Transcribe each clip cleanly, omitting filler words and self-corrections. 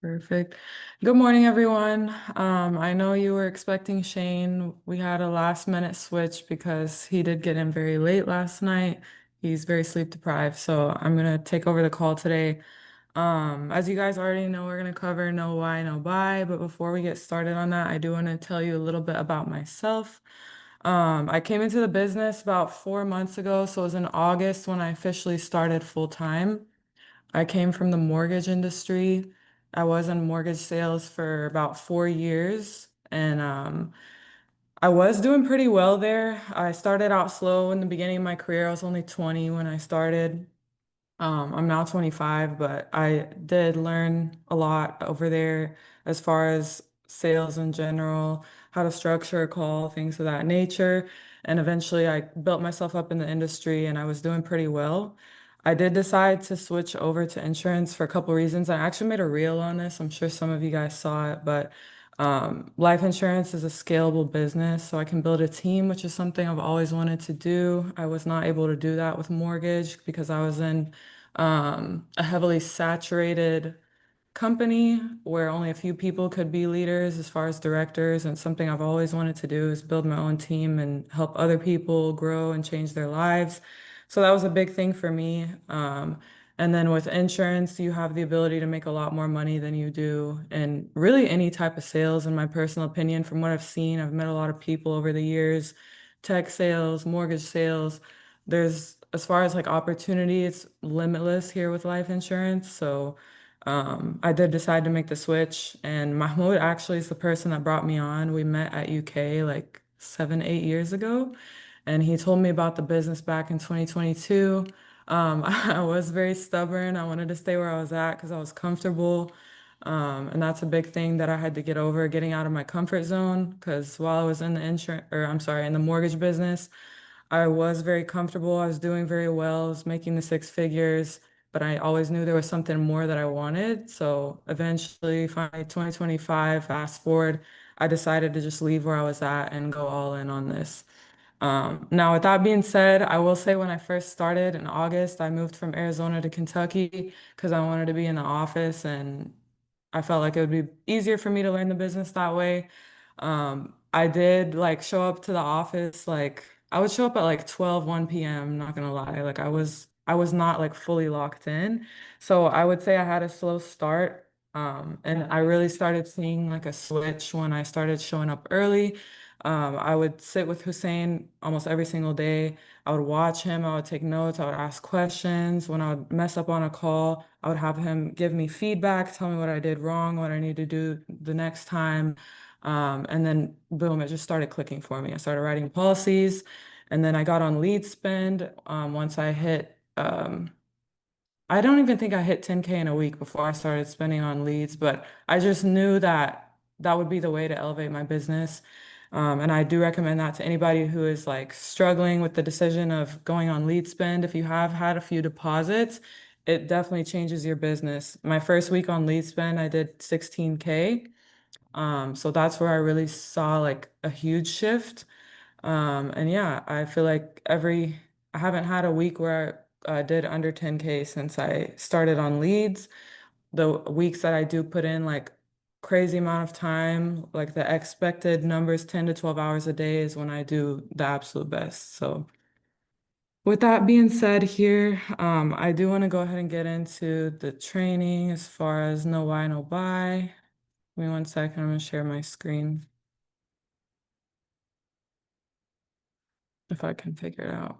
Perfect. Good morning, everyone. I know you were expecting Shane. We had a last minute switch because he did get in very late last night. He's very sleep deprived, so I'm gonna take over the call today. As you guys already know, we're gonna cover no why, no buy. But before we get started on that, I do want to tell you a little bit about myself. I came into the business about 4 months ago, so it was in August when I officially started full time. I came from the mortgage industry. I was in mortgage sales for about 4 years, and I was doing pretty well there. I started out slow in the beginning of my career. I was only 20 when I started. I'm now 25, but I did learn a lot over there as far as sales in general, how to structure a call, things of that nature. And eventually I built myself up in the industry and I was doing pretty well. I did decide to switch over to insurance for a couple reasons. I actually made a reel on this. I'm sure some of you guys saw it, but life insurance is a scalable business, so I can build a team, which is something I've always wanted to do. I was not able to do that with mortgage because I was in a heavily saturated company where only a few people could be leaders as far as directors. And something I've always wanted to do is build my own team and help other people grow and change their lives. So that was a big thing for me. And then with insurance, you have the ability to make a lot more money than you do in really any type of sales, in my personal opinion. From what I've seen, I've met a lot of people over the years, tech sales, mortgage sales. There's, as far as like opportunity, it's limitless here with life insurance. So I did decide to make the switch, and Mahmoud actually is the person that brought me on. We met at UK like 7, 8 years ago, and he told me about the business back in 2022. I was very stubborn. I wanted to stay where I was at because I was comfortable. And that's a big thing that I had to get over, getting out of my comfort zone. Because while I was in the insurance, or I'm sorry, in the mortgage business, I was very comfortable. I was doing very well. I was making the six figures, but I always knew there was something more that I wanted. So eventually, finally, 2025, fast forward, I decided to just leave where I was at and go all in on this. Now, with that being said, I will say when I first started in August, I moved from Arizona to Kentucky because I wanted to be in the office and I felt like it would be easier for me to learn the business that way. I did like show up to the office, like I would show up at like 12, 1 p.m., not gonna lie. Like I was not like fully locked in. So I would say I had a slow start. And I really started seeing like a switch when I started showing up early. I would sit with Hussein almost every single day. I would watch him, I would take notes, I would ask questions. When I would mess up on a call, I would have him give me feedback, tell me what I did wrong, what I need to do the next time. And then boom, it just started clicking for me. I started writing policies and then I got on lead spend. Once I hit, I don't even think I hit 10K in a week before I started spending on leads, but I just knew that that would be the way to elevate my business. And I do recommend that to anybody who is like struggling with the decision of going on lead spend. If you have had a few deposits, it definitely changes your business. My first week on lead spend, I did 16K. So that's where I really saw like a huge shift. And yeah, I feel like I haven't had a week where I did under 10K since I started on leads. The weeks that I do put in like crazy amount of time, like the expected numbers, 10 to 12 hours a day is when I do the absolute best. So with that being said here, I do want to go ahead and get into the training as far as no why, no buy. Give me 1 second, I'm gonna share my screen if I can figure it out.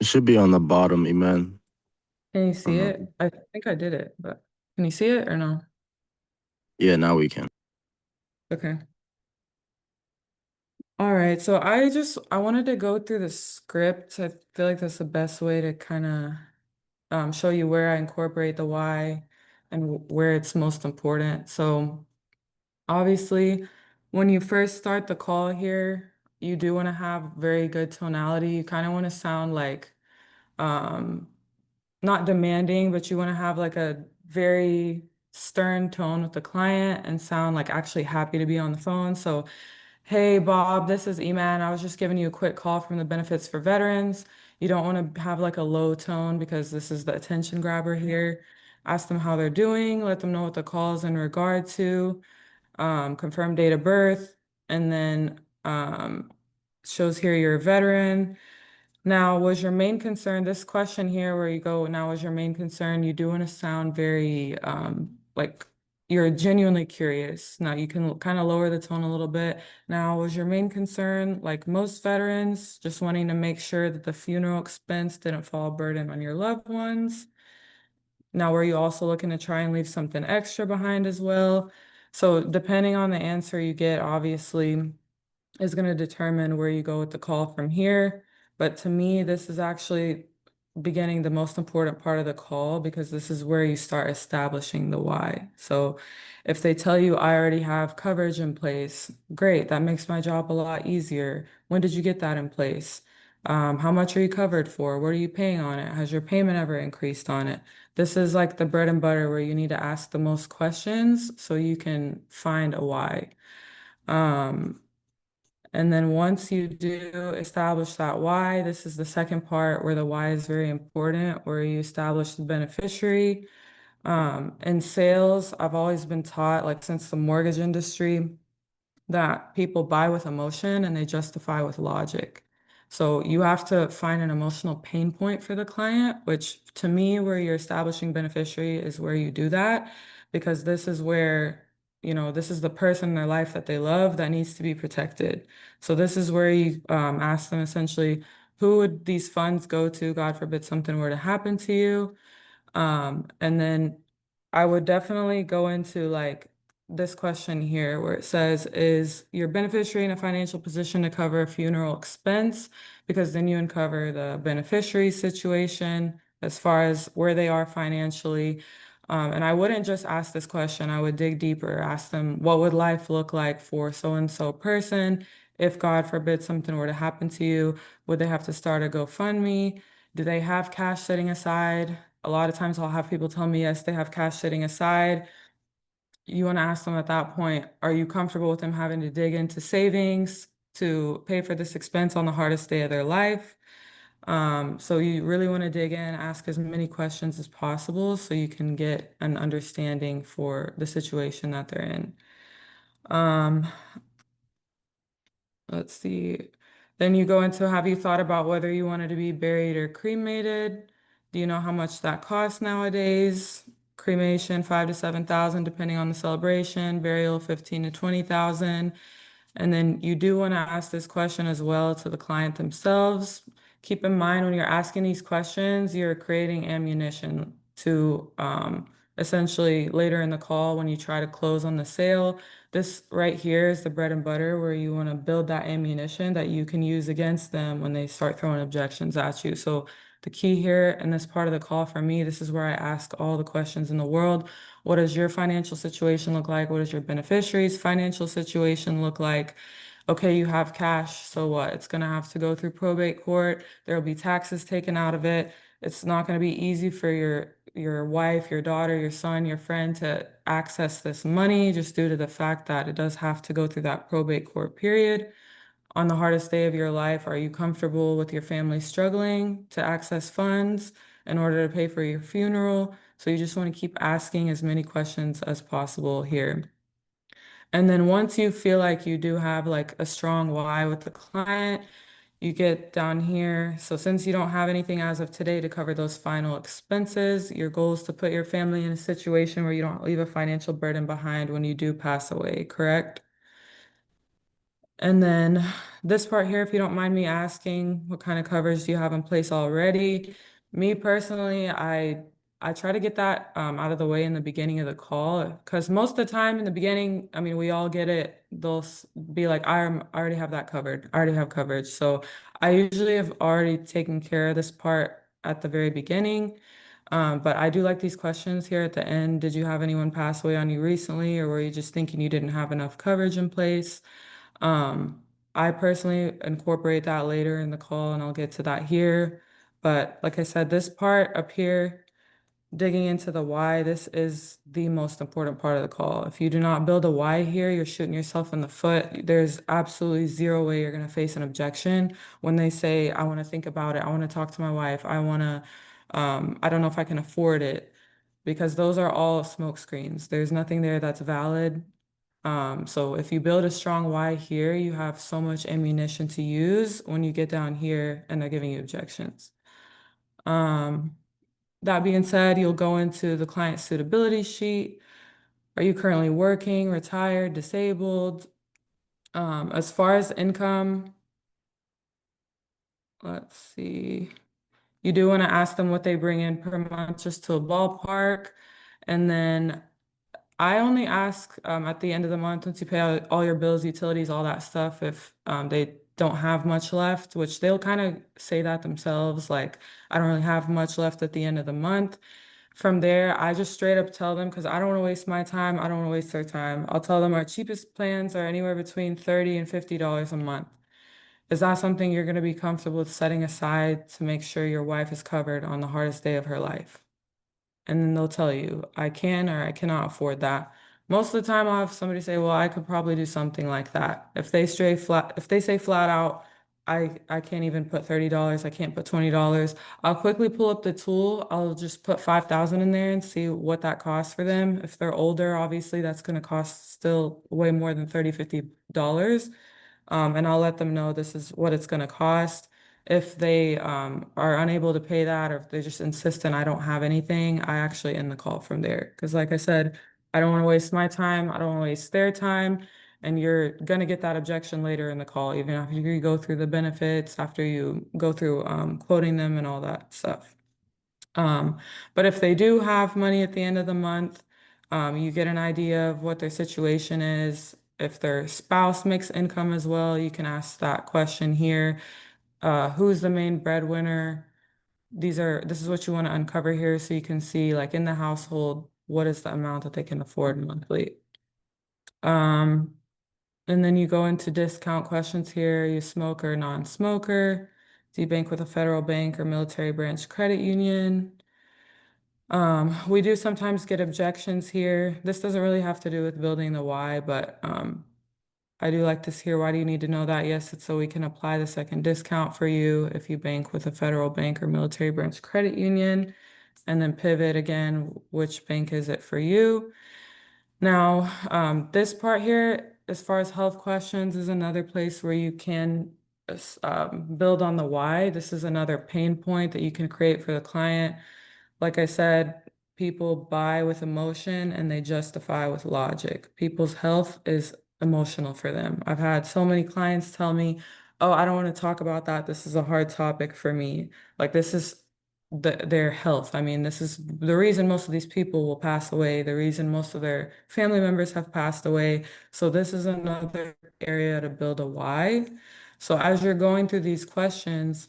It should be on the bottom, Eman. Can you I see don't know. it? I think I did it, but can you see it or no? Yeah, now we can. Okay. All right. So I wanted to go through the script. I feel like that's the best way to kind of show you where I incorporate the why and where it's most important. So obviously, when you first start the call here, you do want to have very good tonality. You kind of want to sound like um, not demanding, but you want to have like a very stern tone with the client and sound like actually happy to be on the phone. So Hey Bob, this is Eman. I was just giving you a quick call from the Benefits for Veterans. You don't want to have like a low tone because this is the attention grabber here. Ask them how they're doing, let them know what the call is in regard to, confirm date of birth, and then shows here you're a veteran. Now, was your main concern, this question here where you go, now was your main concern, you do want to sound very like you're genuinely curious. Now you can kind of lower the tone a little bit. Now, was your main concern, like most veterans, just wanting to make sure that the funeral expense didn't fall a burden on your loved ones? Now, were you also looking to try and leave something extra behind as well? So depending on the answer you get, obviously is going to determine where you go with the call from here. But to me, this is actually beginning the most important part of the call because this is where you start establishing the why. So if they tell you, I already have coverage in place, great, that makes my job a lot easier. When did you get that in place? How much are you covered for? What are you paying on it? Has your payment ever increased on it? This is like the bread and butter where you need to ask the most questions so you can find a why. Um, and then once you do establish that why, this is the second part where the why is very important, where you establish the beneficiary. In sales, I've always been taught, like since the mortgage industry, that people buy with emotion and they justify with logic. So you have to find an emotional pain point for the client, which to me, where you're establishing beneficiary is where you do that, because this is where, this is the person in their life that they love that needs to be protected. So this is where you ask them essentially, who would these funds go to? God forbid something were to happen to you. And then I would definitely go into like this question here where it says, is your beneficiary in a financial position to cover a funeral expense? Because then you uncover the beneficiary situation as far as where they are financially. And I wouldn't just ask this question, I would dig deeper, ask them, what would life look like for so-and-so person? If God forbid something were to happen to you, would they have to start a GoFundMe? Do they have cash sitting aside? A lot of times I'll have people tell me, yes, they have cash sitting aside. You want to ask them at that point, are you comfortable with them having to dig into savings to pay for this expense on the hardest day of their life? So you really want to dig in, ask as many questions as possible so you can get an understanding for the situation that they're in. Um, Let's see. Then you go into, have you thought about whether you wanted to be buried or cremated? Do you know how much that costs nowadays? Cremation, 5 to 7 thousand, depending on the celebration. Burial, 15 to 20 thousand. And then you do want to ask this question as well to the client themselves. Keep in mind when you're asking these questions, you're creating ammunition to essentially later in the call when you try to close on the sale. This right here is the bread and butter where you want to build that ammunition that you can use against them when they start throwing objections at you. So the key here in this part of the call for me, this is where I ask all the questions in the world. What does your financial situation look like? What does your beneficiary's financial situation look like? Okay, you have cash, so what? It's gonna have to go through probate court. There'll be taxes taken out of it. It's not gonna be easy for your wife, your daughter, your son, your friend to access this money just due to the fact that it does have to go through that probate court period. On the hardest day of your life, are you comfortable with your family struggling to access funds in order to pay for your funeral? So you just want to keep asking as many questions as possible here. And then once you feel like you do have like a strong why with the client, you get down here. So since you don't have anything as of today to cover those final expenses, your goal is to put your family in a situation where you don't leave a financial burden behind when you do pass away, correct? And then this part here, if you don't mind me asking, what kind of coverage do you have in place already? Me personally, I try to get that out of the way in the beginning of the call because most of the time in the beginning, I mean, we all get it. Be like, I already have that covered. I already have coverage. So I usually have already taken care of this part at the very beginning. But I do like these questions here at the end. Did you have anyone pass away on you recently, or were you just thinking you didn't have enough coverage in place? I personally incorporate that later in the call and I'll get to that here. But like I said, this part up here, digging into the why, this is the most important part of the call. If you do not build a why here, you're shooting yourself in the foot. There's absolutely zero way you're going to face an objection when they say, I want to think about it. I want to talk to my wife. I don't know if I can afford it, because those are all smoke screens. There's nothing there that's valid. So if you build a strong why here, you have so much ammunition to use when you get down here and they're giving you objections. Um, that being said, you'll go into the client suitability sheet. Are you currently working, retired, disabled? As far as income, let's see. You do want to ask them what they bring in per month just to a ballpark. And then I only ask at the end of the month, once you pay out all your bills, utilities, all that stuff, if they don't have much left, which they'll kind of say that themselves, like, I don't really have much left at the end of the month. From there, I just straight up tell them, because I don't want to waste my time, I don't want to waste their time. I'll tell them our cheapest plans are anywhere between $30 and $50 a month. Is that something you're going to be comfortable with setting aside to make sure your wife is covered on the hardest day of her life? And then they'll tell you, I can or I cannot afford that. Most of the time, I'll have somebody say, well, I could probably do something like that. If they say flat out, I can't even put $30, I can't put $20, I'll quickly pull up the tool. I'll just put 5,000 in there and see what that costs for them. If they're older, obviously that's going to cost still way more than $30, $50. And I'll let them know this is what it's going to cost. If they are unable to pay that, or if they just insist and I don't have anything, I actually end the call from there. Because like I said, I don't want to waste my time. I don't want to waste their time. And you're going to get that objection later in the call, even after you go through the benefits, after you go through quoting them and all that stuff. Um, but if they do have money at the end of the month, you get an idea of what their situation is. If their spouse makes income as well, you can ask that question here. Who's the main breadwinner? This is what you want to uncover here so you can see, like, in the household, what is the amount that they can afford monthly. Um, and then you go into discount questions here. You smoker, non-smoker? Do you bank with a federal bank or military branch credit union? We do sometimes get objections here. This doesn't really have to do with building the why, but I do like to hear, why do you need to know that? Yes, it's so we can apply the second discount for you if you bank with a federal bank or military branch credit union, and then pivot again, which bank is it for you? Now, this part here, as far as health questions, is another place where you can build on the why. This is another pain point that you can create for the client. Like I said, people buy with emotion and they justify with logic. People's health is emotional for them. I've had so many clients tell me, oh, I don't want to talk about that. This is a hard topic for me. Like, this is their health. I mean, this is the reason most of these people will pass away, the reason most of their family members have passed away. So this is another area to build a why. So as you're going through these questions,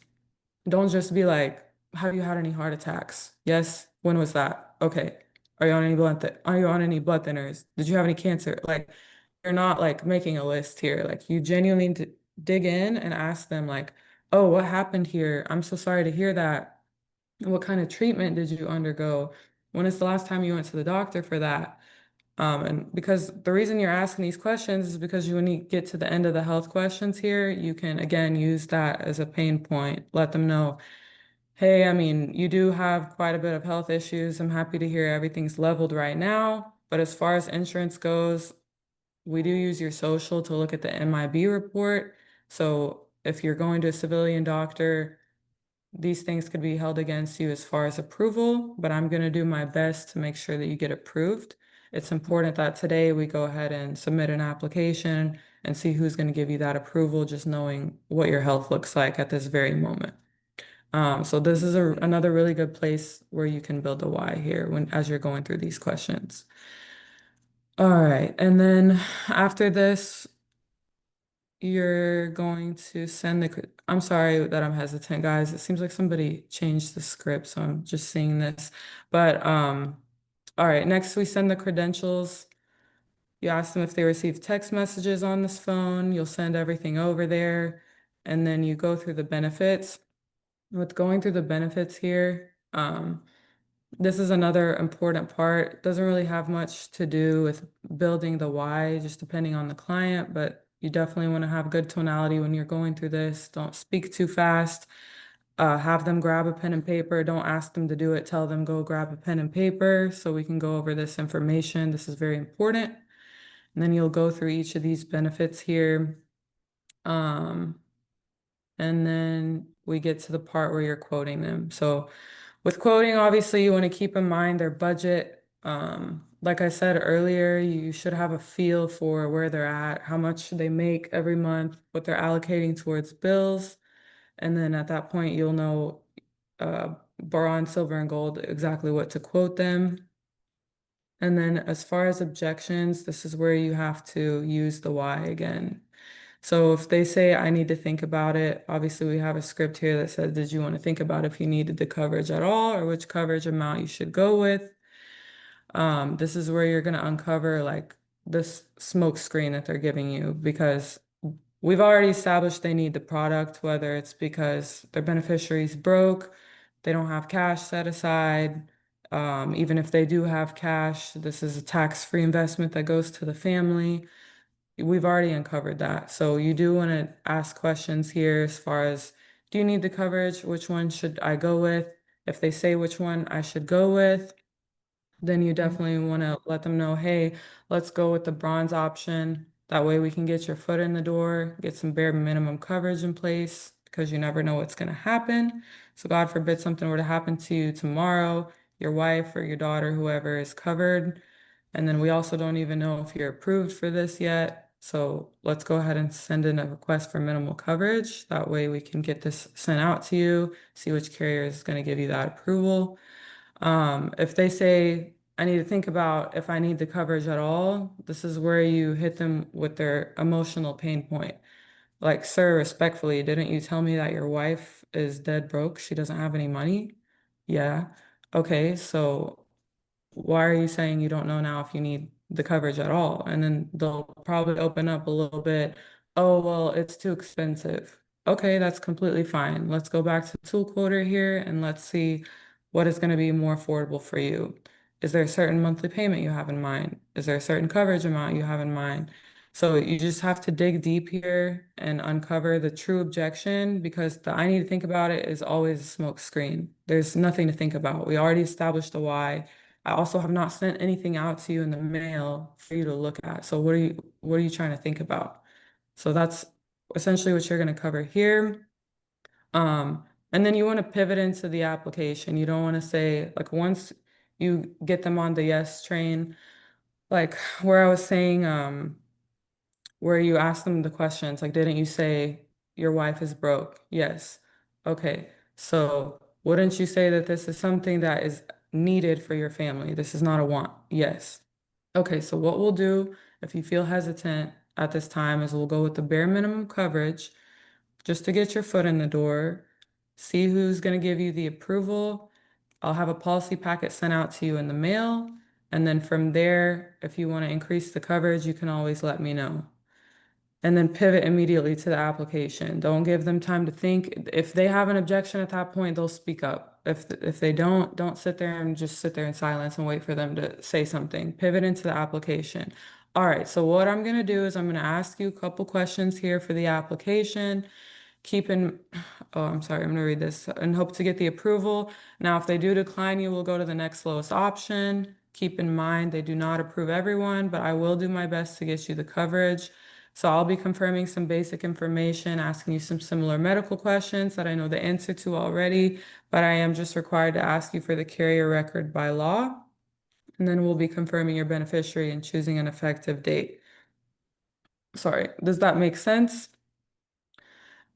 don't just be like, have you had any heart attacks? Yes. When was that? Okay. Are you on any blood thinners? Did you have any cancer? Like, you're not like making a list here. Like, you genuinely need to dig in and ask them, like, oh, what happened here? I'm so sorry to hear that. What kind of treatment did you undergo? When is the last time you went to the doctor for that? And because the reason you're asking these questions is because when you get to the end of the health questions here, you can again use that as a pain point. Let them know, hey, I mean, you do have quite a bit of health issues. I'm happy to hear everything's leveled right now. But as far as insurance goes, we do use your social to look at the MIB report. So if you're going to a civilian doctor, these things could be held against you as far as approval, but I'm going to do my best to make sure that you get approved. It's important that today we go ahead and submit an application and see who's going to give you that approval, just knowing what your health looks like at this very moment. So this is another really good place where you can build a why here as you're going through these questions. All right, and then after this, you're going to send I'm sorry that I'm hesitant, guys. It seems like somebody changed the script, so I'm just seeing this. But all right, next we send the credentials. You ask them if they receive text messages on this phone. You'll send everything over there, and then you go through the benefits. With going through the benefits here, This is another important part. Doesn't really have much to do with building the why, just depending on the client, but you definitely want to have good tonality when you're going through this. Don't speak too fast. Have them grab a pen and paper. Don't ask them to do it. Tell them go grab a pen and paper so we can go over this information. This is very important. And then you'll go through each of these benefits here. Um, and then we get to the part where you're quoting them. So with quoting, obviously, you want to keep in mind their budget. Like I said earlier, you should have a feel for where they're at, how much they make every month, what they're allocating towards bills. And then at that point, you'll know bronze, silver, and gold exactly what to quote them. And then as far as objections, this is where you have to use the why again. So if they say, I need to think about it, obviously we have a script here that says, did you want to think about if you needed the coverage at all or which coverage amount you should go with? This is where you're going to uncover like this smoke screen that they're giving you because we've already established they need the product, whether it's because their beneficiary's broke, they don't have cash set aside. Even if they do have cash, this is a tax-free investment that goes to the family. We've already uncovered that. So you do want to ask questions here as far as do you need the coverage? Which one should I go with? If they say which one I should go with, then you definitely want to let them know, hey, let's go with the bronze option. That way we can get your foot in the door, get some bare minimum coverage in place because you never know what's going to happen. So God forbid something were to happen to you tomorrow, your wife or your daughter, whoever is covered. And then we also don't even know if you're approved for this yet. So let's go ahead and send in a request for minimal coverage. That way we can get this sent out to you, see which carrier is going to give you that approval. If they say, I need to think about if I need the coverage at all, this is where you hit them with their emotional pain point. Like, sir, respectfully, didn't you tell me that your wife is dead broke? She doesn't have any money? Yeah. Okay, so why are you saying you don't know now if you need the coverage at all? And then they'll probably open up a little bit. Oh, well, it's too expensive. Okay, that's completely fine. Let's go back to the tool quoter here and let's see what is going to be more affordable for you. Is there a certain monthly payment you have in mind? Is there a certain coverage amount you have in mind? So you just have to dig deep here and uncover the true objection because the I need to think about it is always a smoke screen. There's nothing to think about. We already established the why. I also have not sent anything out to you in the mail for you to look at. So what are you trying to think about? So that's essentially what you're going to cover here. And then you want to pivot into the application. You don't want to say like once you get them on the yes train, like where I was saying, where you ask them the questions, like didn't you say your wife is broke? Yes. Okay. So wouldn't you say that this is something that is needed for your family? This is not a want. Yes. Okay, so what we'll do if you feel hesitant at this time is we'll go with the bare minimum coverage just to get your foot in the door, see who's going to give you the approval. I'll have a policy packet sent out to you in the mail. And then from there, if you want to increase the coverage, you can always let me know and then pivot immediately to the application. Don't give them time to think. If they have an objection at that point, they'll speak up. If they don't sit there and just sit there in silence and wait for them to say something. Pivot into the application. All right, so what I'm gonna do is I'm gonna ask you a couple questions here for the application. Keep in, oh, I'm sorry, I'm gonna read this and hope to get the approval. Now, if they do decline, you will go to the next lowest option. Keep in mind, they do not approve everyone, but I will do my best to get you the coverage. So I'll be confirming some basic information, asking you some similar medical questions that I know the answer to already, but I am just required to ask you for the carrier record by law. And then we'll be confirming your beneficiary and choosing an effective date. Sorry, does that make sense?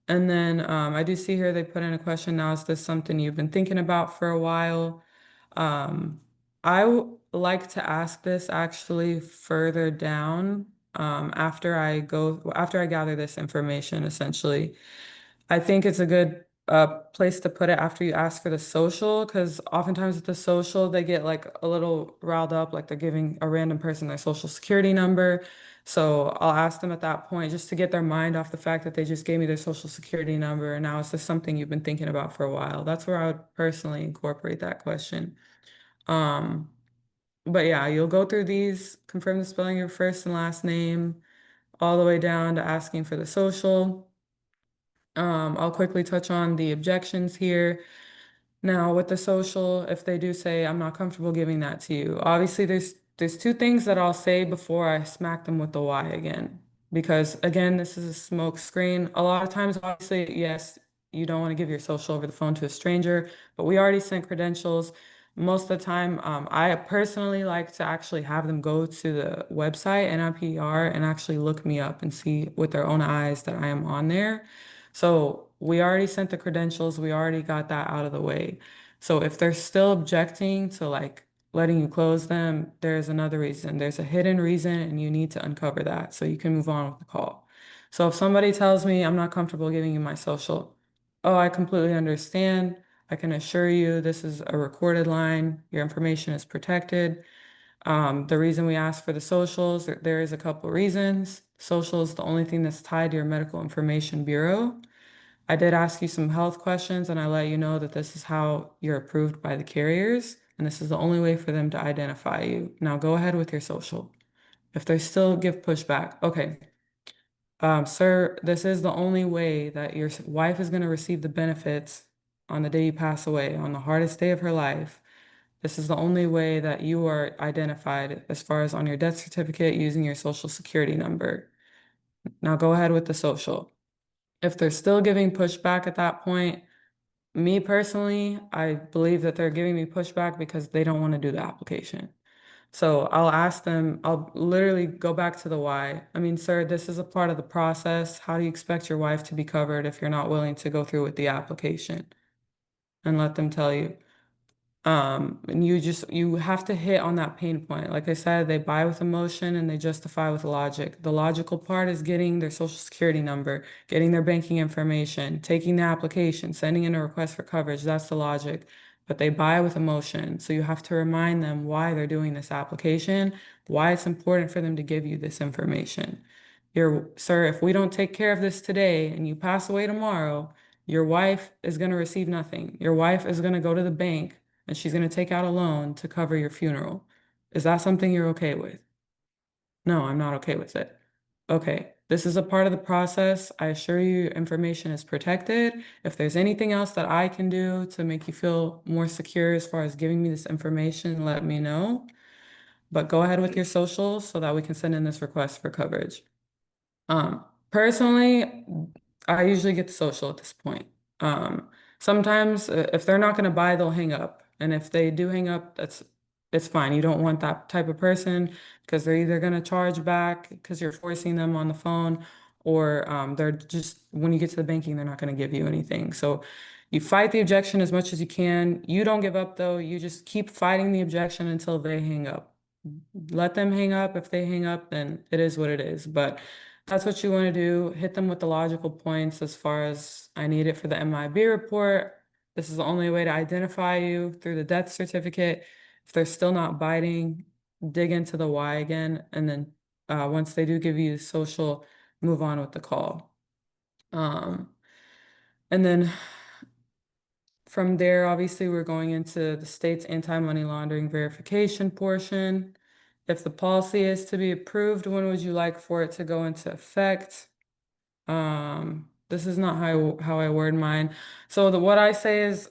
And then I do see here they put in a question now, is this something you've been thinking about for a while? Um, like to ask this actually further down after I gather this information, essentially. I think it's a good place to put it after you ask for the social, because oftentimes with the social, they get like a little riled up, like they're giving a random person their social security number. So I'll ask them at that point just to get their mind off the fact that they just gave me their social security number and now it's just something you've been thinking about for a while. That's where I would personally incorporate that question. Um, but yeah, you'll go through these, confirm the spelling of your first and last name, all the way down to asking for the social. I'll quickly touch on the objections here. Now, with the social, if they do say, I'm not comfortable giving that to you, obviously there's two things that I'll say before I smack them with the why again. Because again, this is a smoke screen. A lot of times, obviously, yes, you don't want to give your social over the phone to a stranger, but we already sent credentials. Most of the time, I personally like to actually have them go to the website, NIPR, and actually look me up and see with their own eyes that I am on there. So we already sent the credentials, we already got that out of the way. So if they're still objecting to like letting you close them, there's another reason. There's a hidden reason, and you need to uncover that so you can move on with the call. So if somebody tells me I'm not comfortable giving you my social, oh, I completely understand. I can assure you this is a recorded line. Your information is protected. The reason we ask for the socials, there is a couple reasons. Social is the only thing that's tied to your medical information bureau. I did ask you some health questions and I let you know that this is how you're approved by the carriers and this is the only way for them to identify you. Now go ahead with your social. If they still give pushback, okay. Sir, this is the only way that your wife is going to receive the benefits on the day you pass away, on the hardest day of her life. This is the only way that you are identified as far as on your death certificate using your social security number. Now go ahead with the social. If they're still giving pushback at that point, me personally, I believe that they're giving me pushback because they don't want to do the application. So I'll ask them, I'll literally go back to the why. I mean, sir, this is a part of the process. How do you expect your wife to be covered if you're not willing to go through with the application? And let them tell you. And you have to hit on that pain point. Like I said, they buy with emotion and they justify with logic. The logical part is getting their social security number, getting their banking information, taking the application, sending in a request for coverage. That's the logic. But they buy with emotion. So you have to remind them why they're doing this application, why it's important for them to give you this information. Sir, if we don't take care of this today and you pass away tomorrow, your wife is going to receive nothing. Your wife is going to go to the bank and she's going to take out a loan to cover your funeral. Is that something you're okay with? No, I'm not okay with it. Okay, this is a part of the process. I assure you, your information is protected. If there's anything else that I can do to make you feel more secure as far as giving me this information, let me know. But go ahead with your socials so that we can send in this request for coverage. Personally, I usually get the social at this point. Um, Sometimes if they're not going to buy, they'll hang up. And if they do hang up, it's fine. You don't want that type of person because they're either going to charge back because you're forcing them on the phone, or they're just when you get to the banking, they're not going to give you anything. So you fight the objection as much as you can. You don't give up though. You just keep fighting the objection until they hang up. Let them hang up. If they hang up, then it is what it is. But that's what you want to do. Hit them with the logical points as far as I need it for the MIB report. This is the only way to identify you through the death certificate. If they're still not biting, dig into the why again. And then once they do give you the social, move on with the call. Um, and then from there, obviously, we're going into the state's anti-money laundering verification portion. If the policy is to be approved, when would you like for it to go into effect? This is not how I word mine. So what I say is,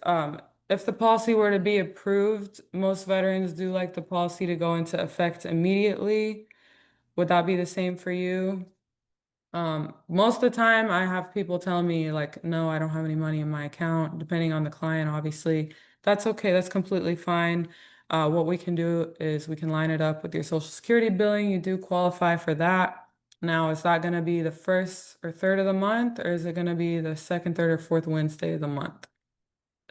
if the policy were to be approved, most veterans do like the policy to go into effect immediately. Would that be the same for you? Most of the time I have people tell me like, no, I don't have any money in my account, depending on the client, obviously. That's okay, that's completely fine. What we can do is we can line it up with your Social Security billing. You do qualify for that. Now, is that gonna be the first or third of the month, or is it gonna be the second, third, or fourth Wednesday of the month?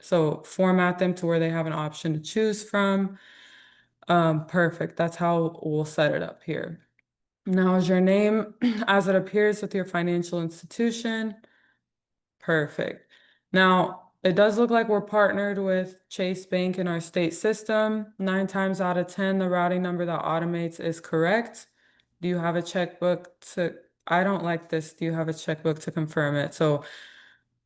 So format them to where they have an option to choose from. Perfect. That's how we'll set it up here. Now, is your name as it appears with your financial institution? Perfect. Now, it does look like we're partnered with Chase Bank in our state system. 9 times out of 10, the routing number that automates is correct. Do you have a checkbook to, I don't like this. Do you have a checkbook to confirm it? So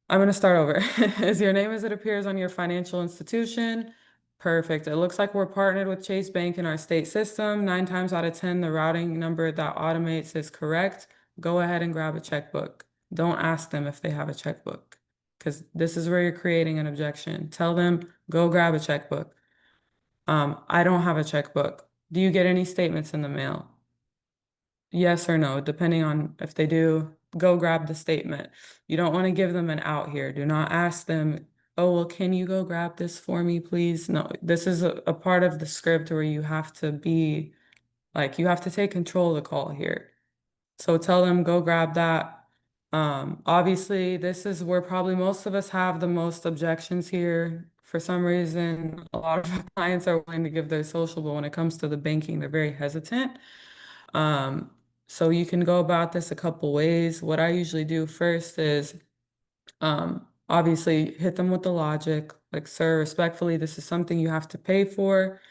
I'm going to start over. Is your name as it appears on your financial institution? Perfect. It looks like we're partnered with Chase Bank in our state system. 9 times out of 10, the routing number that automates is correct. Go ahead and grab a checkbook. Don't ask them if they have a checkbook because this is where you're creating an objection. Tell them, go grab a checkbook. I don't have a checkbook. Do you get any statements in the mail? Yes or no, depending on if they do, go grab the statement. You don't want to give them an out here. Do not ask them, oh, well, can you go grab this for me, please? No, this is a part of the script where you have to be like, you have to take control of the call here. So tell them, go grab that. Obviously, this is where probably most of us have the most objections here. For some reason, a lot of our clients are willing to give their social, but when it comes to the banking, they're very hesitant. Um, so you can go about this a couple ways. What I usually do first is obviously hit them with the logic, like, sir, respectfully, this is something you have to pay for.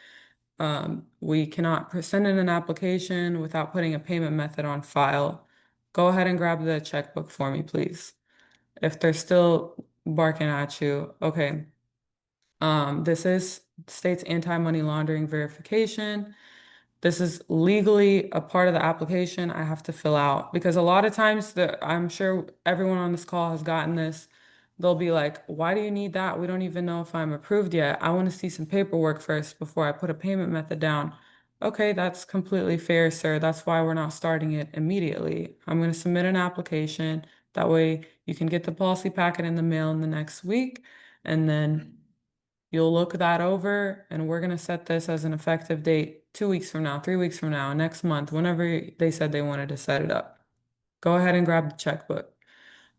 We cannot send in an application without putting a payment method on file. Go ahead and grab the checkbook for me, please. If they're still barking at you, okay. This is state's anti-money laundering verification. This is legally a part of the application I have to fill out because a lot of times I'm sure everyone on this call has gotten this. They'll be like, why do you need that? We don't even know if I'm approved yet. I want to see some paperwork first before I put a payment method down. Okay, that's completely fair, sir. That's why we're not starting it immediately. I'm going to submit an application. That way you can get the policy packet in the mail in the next week. And then you'll look that over, and we're going to set this as an effective date 2 weeks from now, 3 weeks from now, next month, whenever they said they wanted to set it up. Go ahead and grab the checkbook.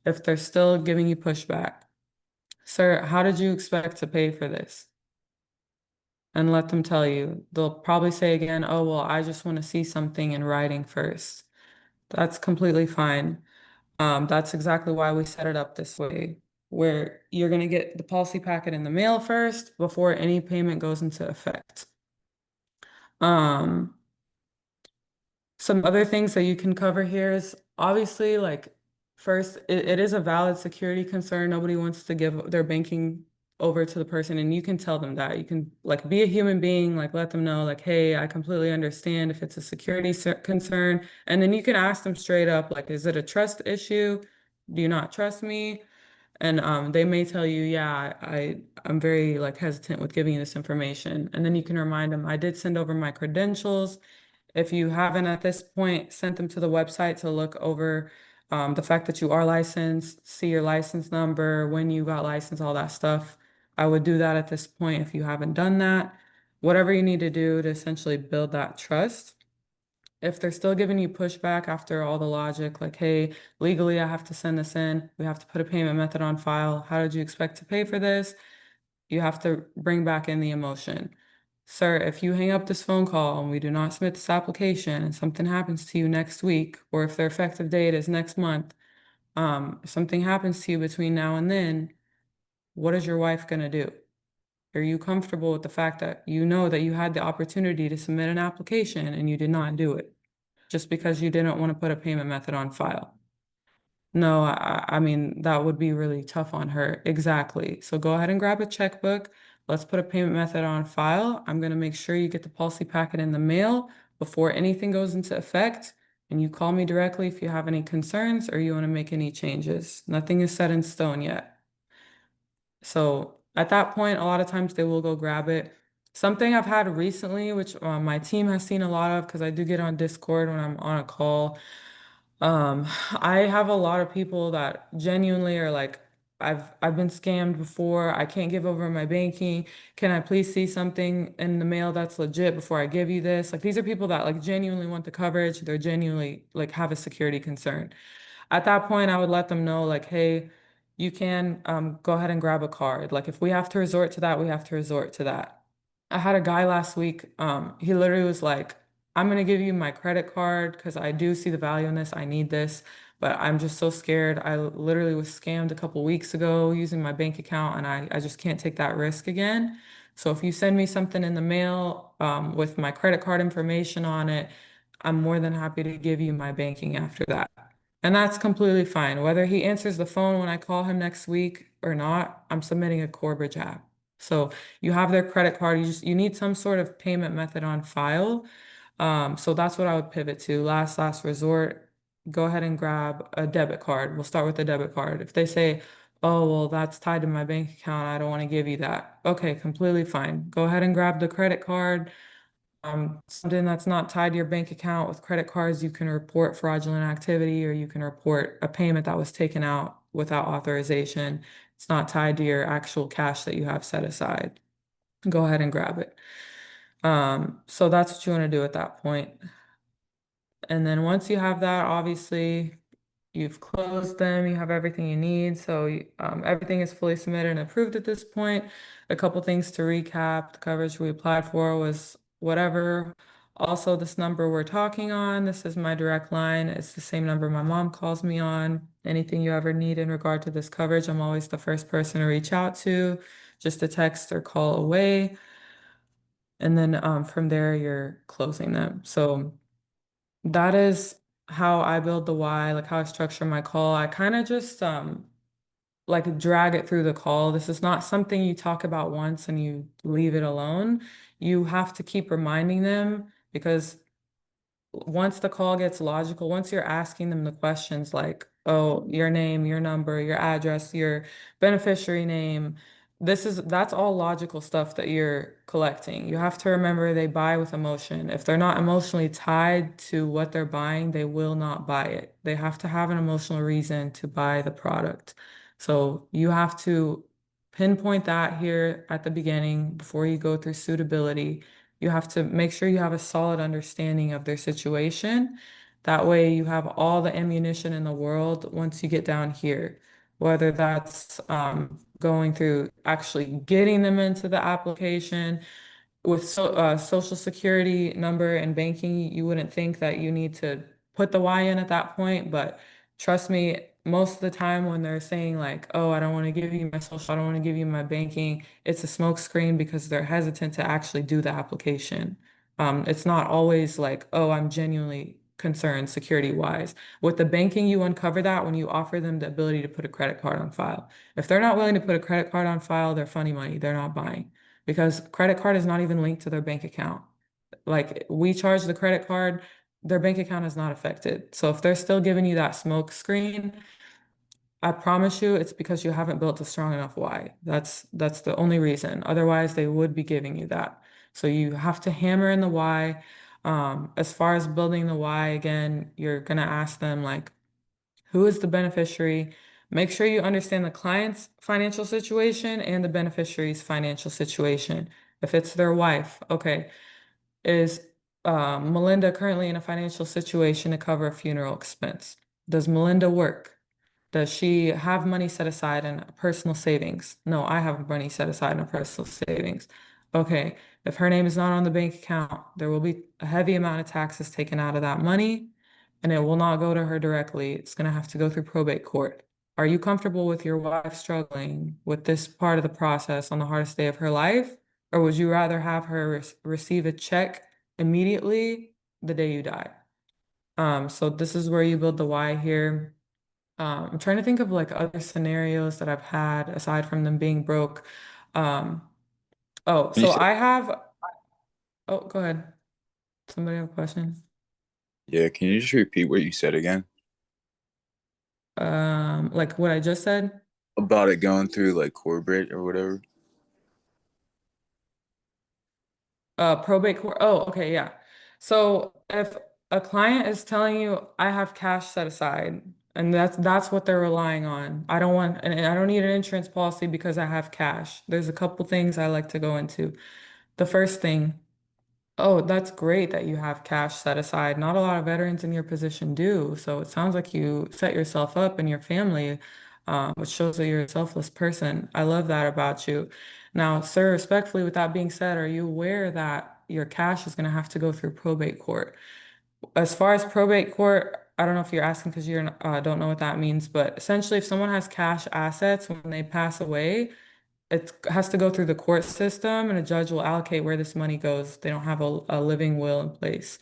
If they're still giving you pushback, sir, how did you expect to pay for this? And let them tell you. They'll probably say again, oh, well, I just want to see something in writing first. That's completely fine. That's exactly why we set it up this way, where you're going to get the policy packet in the mail first before any payment goes into effect. Um, some other things that you can cover here is obviously like first, it is a valid security concern. Nobody wants to give their banking over to the person, and you can tell them that. You can like be a human being, like let them know, like, hey, I completely understand if it's a security concern. And then you can ask them straight up, like, is it a trust issue? Do you not trust me? And they may tell you, yeah, I'm very like hesitant with giving you this information. And then you can remind them, I did send over my credentials. If you haven't at this point sent them to the website to look over the fact that you are licensed, see your license number, when you got licensed, all that stuff, I would do that at this point if you haven't done that. Whatever you need to do to essentially build that trust. If they're still giving you pushback after all the logic, like, hey, legally I have to send this in, we have to put a payment method on file. How did you expect to pay for this? You have to bring back in the emotion. Sir, if you hang up this phone call and we do not submit this application and something happens to you next week, or if their effective date is next month, if something happens to you between now and then, what is your wife going to do? Are you comfortable with the fact that you know that you had the opportunity to submit an application and you did not do it just because you didn't want to put a payment method on file? No, I mean, that would be really tough on her. Exactly. So go ahead and grab a checkbook. Let's put a payment method on file. I'm going to make sure you get the policy packet in the mail before anything goes into effect. And you call me directly if you have any concerns or you want to make any changes. Nothing is set in stone yet. So at that point, a lot of times they will go grab it. Something I've had recently, which my team has seen a lot of because I do get on Discord when I'm on a call. Um, I have a lot of people that genuinely are like, I've been scammed before. I can't give over my banking. Can I please see something in the mail that's legit before I give you this? Like these are people that like genuinely want the coverage. They're genuinely like have a security concern. At that point, I would let them know like, hey, you can go ahead and grab a card. Like if we have to resort to that, we have to resort to that. I had a guy last week, he literally was like, I'm gonna give you my credit card because I do see the value in this. I need this, but I'm just so scared. I literally was scammed a couple weeks ago using my bank account and I just can't take that risk again. So if you send me something in the mail with my credit card information on it, I'm more than happy to give you my banking after that. And that's completely fine. Whether he answers the phone when I call him next week or not, I'm submitting a Corebridge app. So you have their credit card, you need some sort of payment method on file. So that's what I would pivot to. Last resort, go ahead and grab a debit card. We'll start with a debit card. If they say, oh, well, that's tied to my bank account, I don't want to give you that. Okay, completely fine. Go ahead and grab the credit card. Something that's not tied to your bank account. With credit cards, you can report fraudulent activity or you can report a payment that was taken out without authorization. It's not tied to your actual cash that you have set aside. Go ahead and grab it. So that's what you want to do at that point. And then once you have that, obviously you've closed them, you have everything you need. So everything is fully submitted and approved at this point. A couple things to recap. The coverage we applied for was whatever. Also, this number we're talking on, this is my direct line. It's the same number my mom calls me on. Anything you ever need in regard to this coverage, I'm always the first person to reach out to, just a text or call away. And then from there, you're closing them. So that is how I build the why, like how I structure my call. I kind of just like drag it through the call. This is not something you talk about once and you leave it alone. You have to keep reminding them because once the call gets logical, once you're asking them the questions like, oh, your name, your number, your address, your beneficiary name, that's all logical stuff that you're collecting. You have to remember they buy with emotion. If they're not emotionally tied to what they're buying, they will not buy it. They have to have an emotional reason to buy the product. So you have to pinpoint that here at the beginning before you go through suitability. You have to make sure you have a solid understanding of their situation. That way, you have all the ammunition in the world once you get down here, whether that's going through actually getting them into the application, with social security number and banking, you wouldn't think that you need to put the Y in at that point, but trust me, most of the time when they're saying like, "Oh, I don't want to give you my social, I don't want to give you my banking," it's a smoke screen because they're hesitant to actually do the application. It's not always like, "Oh, I'm genuinely concerned security wise." With the banking, you uncover that when you offer them the ability to put a credit card on file. If they're not willing to put a credit card on file, they're funny money. They're not buying because credit card is not even linked to their bank account. Like we charge the credit card, their bank account is not affected. So if they're still giving you that smoke screen, I promise you it's because you haven't built a strong enough why. That's the only reason. Otherwise, they would be giving you that. So you have to hammer in the why. As far as building the why, again, you're gonna ask them like, who is the beneficiary? Make sure you understand the client's financial situation and the beneficiary's financial situation. If it's their wife, okay, is Melinda currently in a financial situation to cover a funeral expense? Does Melinda work? Does she have money set aside in a personal savings? No, I have money set aside in a personal savings. Okay, if her name is not on the bank account, there will be a heavy amount of taxes taken out of that money, and it will not go to her directly. It's going to have to go through probate court. Are you comfortable with your wife struggling with this part of the process on the hardest day of her life? Or would you rather have her receive a check immediately the day you die? So this is where you build the why here. I'm trying to think of like other scenarios that I've had aside from them being broke. Um, oh, You so said, I have, oh, go ahead. Somebody have a question? yeah, can you just repeat what you said again? Like what I just said? About it going through like corporate or whatever. Probate court. Oh, okay, yeah. So if a client is telling you I have cash set aside and that's what they're relying on. And I don't need an insurance policy because I have cash. There's a couple things I like to go into. The first thing, oh, that's great that you have cash set aside. Not a lot of veterans in your position do. So it sounds like you set yourself up and your family, which shows that you're a selfless person. I love that about you. Now, sir, respectfully, with that being said, are you aware that your cash is going to have to go through probate court? As far as probate court, I don't know if you're asking because you don't know what that means, but essentially, if someone has cash assets when they pass away, it has to go through the court system and a judge will allocate where this money goes. They don't have a living will in place.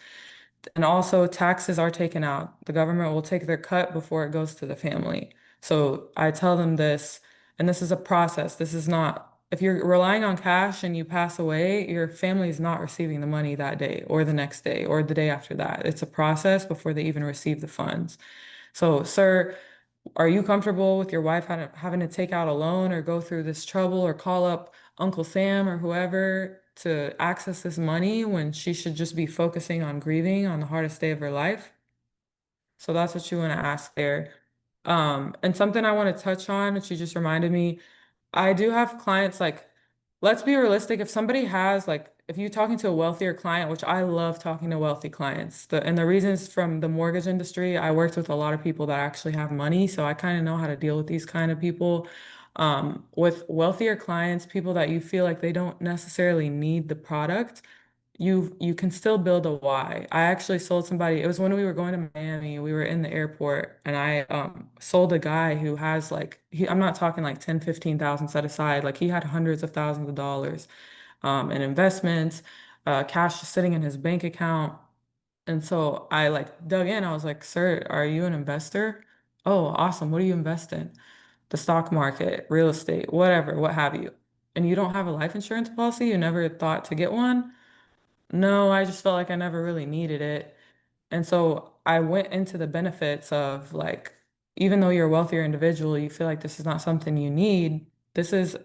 And also taxes are taken out. The government will take their cut before it goes to the family. So I tell them this, and this is a process. This is not if you're relying on cash and you pass away, your family is not receiving the money that day or the next day or the day after that. It's a process before they even receive the funds. So, sir, are you comfortable with your wife having to take out a loan or go through this trouble or call up Uncle Sam or whoever to access this money when she should just be focusing on grieving on the hardest day of her life? So that's what you want to ask there. And something I want to touch on, which you just reminded me, I do have clients like, let's be realistic. If somebody has like, if you're talking to a wealthier client, which I love talking to wealthy clients, and the reasons from the mortgage industry, I worked with a lot of people that actually have money, so I kind of know how to deal with these kind of people. With wealthier clients, people that you feel like they don't necessarily need the product, you can still build a why. I actually sold somebody, it was when we were going to Miami, we were in the airport and I sold a guy who has like I'm not talking like 10, 15,000 set aside, like he had hundreds of thousands of dollars in investments, cash just sitting in his bank account. And so I like dug in. I was like, "Sir, are you an investor?" "Oh, awesome. What do you invest in?" "The stock market, real estate, whatever, what have you." "And you don't have a life insurance policy? You never thought to get one?" "No, I just felt like I never really needed it." And so I went into the benefits of like, even though you're a wealthier individual, you feel like this is not something you need. This is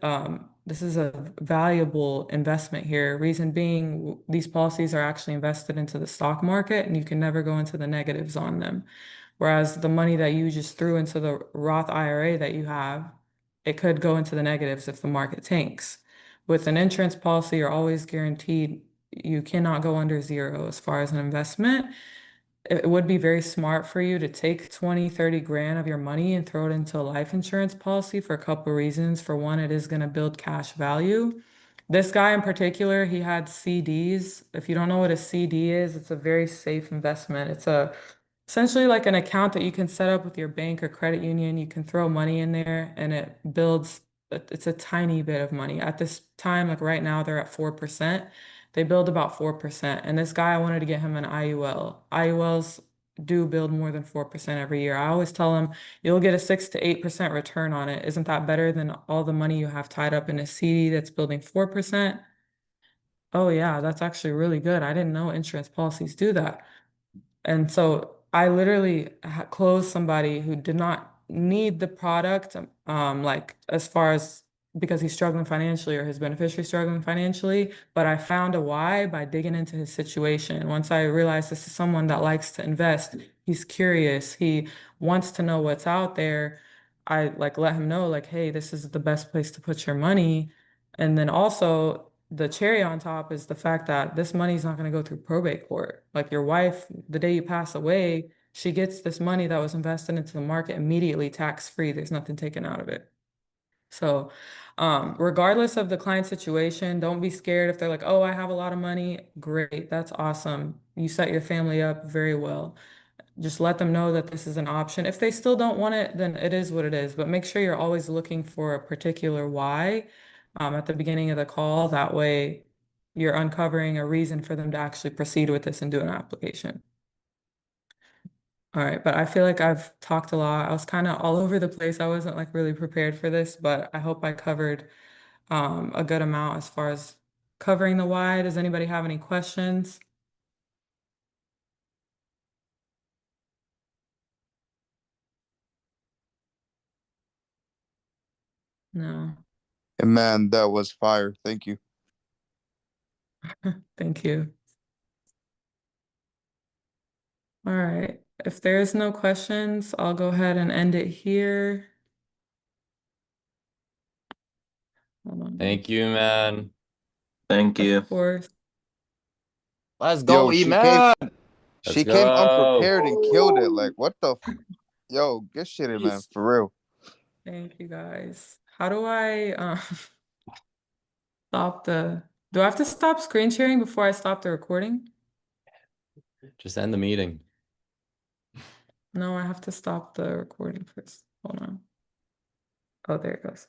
a valuable investment here. Reason being, these policies are actually invested into the stock market and you can never go into the negatives on them. Whereas the money that you just threw into the Roth IRA that you have, it could go into the negatives if the market tanks. With an insurance policy, you're always guaranteed you cannot go under zero as far as an investment. It would be very smart for you to take 20, 30 grand of your money and throw it into a life insurance policy for a couple of reasons. For one, it is going to build cash value. This guy in particular, he had CDs. If you don't know what a CD is, it's a very safe investment. It's a essentially like an account that you can set up with your bank or credit union. You can throw money in there and it builds, it's a tiny bit of money. At this time, like right now, they're at 4%. They build about 4%. And this guy, I wanted to get him an IUL. IULs do build more than 4% every year. I always tell him you'll get a 6 to 8% return on it. Isn't that better than all the money you have tied up in a CD that's building 4%? Oh, yeah, that's actually really good. I didn't know insurance policies do that. And so I literally closed somebody who did not need the product, like as far as because he's struggling financially or his beneficiary struggling financially. But I found a why by digging into his situation. Once I realized this is someone that likes to invest, he's curious, he wants to know what's out there. I like let him know, like, hey, this is the best place to put your money. And then also the cherry on top is the fact that this money is not going to go through probate court. Like your wife, the day you pass away, she gets this money that was invested into the market immediately tax free. There's nothing taken out of it. So, regardless of the client situation, don't be scared if they're like, oh, I have a lot of money. Great. That's awesome. You set your family up very well. Just let them know that this is an option. If they still don't want it, then it is what it is. But make sure you're always looking for a particular why at the beginning of the call. That way, you're uncovering a reason for them to actually proceed with this and do an application. All right, but I feel like I've talked a lot. I was kind of all over the place. I wasn't like really prepared for this, but I hope I covered a good amount as far as covering the why. Does anybody have any questions? No. And man, that was fire. Thank you. Thank you. All right. If there's no questions, I'll go ahead and end it here. Hold on. Thank you, man. Thank you. Of course. Let's Yo, go, she came E-Man. she Let's came go. unprepared and killed it. Like, what the yo, get shit in, man, for real. Thank you guys. How do I stop the, do I have to stop screen sharing before I stop the recording? Just end the meeting. No, I have to stop the recording first. Hold on. Oh, there it goes.